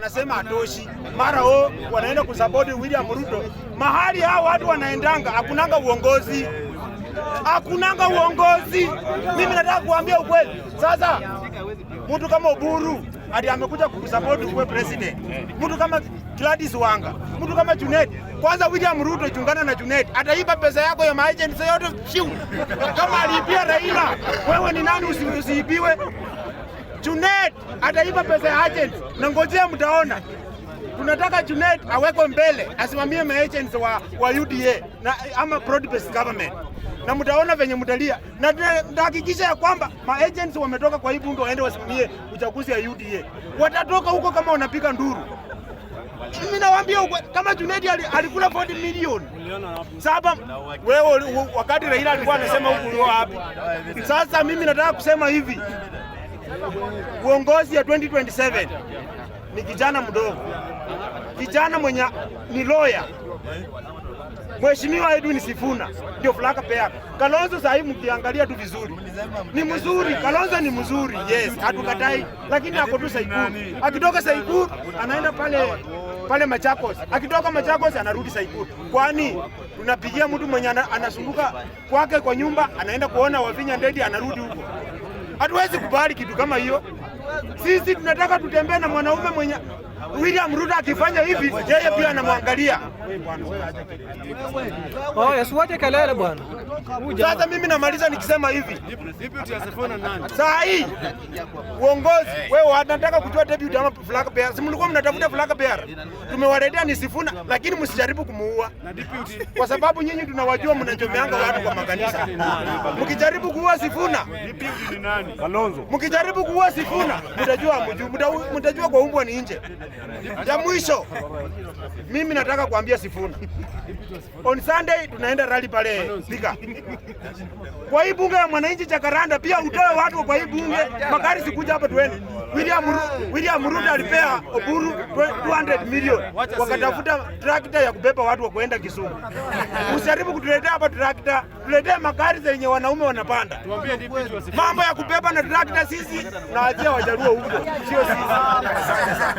Anasema atoshi. Mara wanaenda kusupport William Ruto. Mahali hao watu wanaendanga hakunanga uongozi. Hakunanga uongozi. Mimi nataka kuambia ukweli. Sasa mtu kama Oburu hadi amekuja kusupport kuwe president. Mtu kama Gladys Wanga, mtu kama Junet. Kwanza William Ruto chungana na Junet. Ataiba pesa yako ya maagent yote shiu. Kama alipia Raila, wewe ni nani usiibiwe? Junet ataiba pesa ya agent na ngojea mtaona. Tunataka Junet awekwe mbele, asimamie maagents wa UDA na ama broad based government. Na mtaona venye mtalia. Na tutahakikisha ya kwamba maagents wametoka kwa hii bunge waende wasimamie uchaguzi ya UDA. Watatoka huko kama wanapiga nduru. Mimi nawaambia kama Junet alikula 40 milioni. Sasa wewe wakati Raila alikuwa anasema huko wapi? Sasa mimi nataka kusema hivi. Uongozi ya 2027 ni kijana mdogo. Kijana mwenye ni lawyer. Mheshimiwa Edwin Sifuna ndio Flaka Pea. Kalonzo sasa hivi mkiangalia tu vizuri. Ni mzuri, Kalonzo ni mzuri. Yes, hatukatai, lakini ako tu Saikuru. Akitoka Saikuru anaenda pale Machakos. Akitoka Machakos anarudi Saikuru. Kwani tunapigia mtu mwenye anazunguka kwake kwa nyumba, anaenda kuona Wavinya Ndeti anarudi huko. Hatuwezi kubali kitu kama hiyo. Sisi tunataka tutembee na mwanaume mwenye William Ruto akifanya hivi, yeye pia anamwangalia. Yasiwache kelele bwana. Sasa mimi namaliza nikisema hivi. Saa hii uongozi wewe wanataka kujua debut ama Flaka Pea. Si mlikuwa mnatafuta Flaka Pea. Tumewaletea ni Sifuna, lakini msijaribu kumuua. Kwa sababu nyinyi tunawajua mnachomeanga watu kwa makanisa. Mkijaribu kuua Sifuna, deputy ni nani? Kalonzo. Mkijaribu kuua Sifuna, mtajua kwa umbwa ni nje. Ya mwisho, mimi nataka kuambia Sifuna. On Sunday tunaenda rally pale Thika. Kwa hii bunge ya mwananchi Jacaranda pia utoe watu kwa hii bunge, magari sikuja hapa tuende. William Ruto alipea Oburu 200 milioni. Wakatafuta trakta ya kubeba watu wa kuenda Kisumu. Usijaribu kutuletea hapa trakta, tuletee magari zenye wanaume wanapanda. Mambo ya kubeba na trakta sisi na ajia Wajaluo huko. Sio sisi.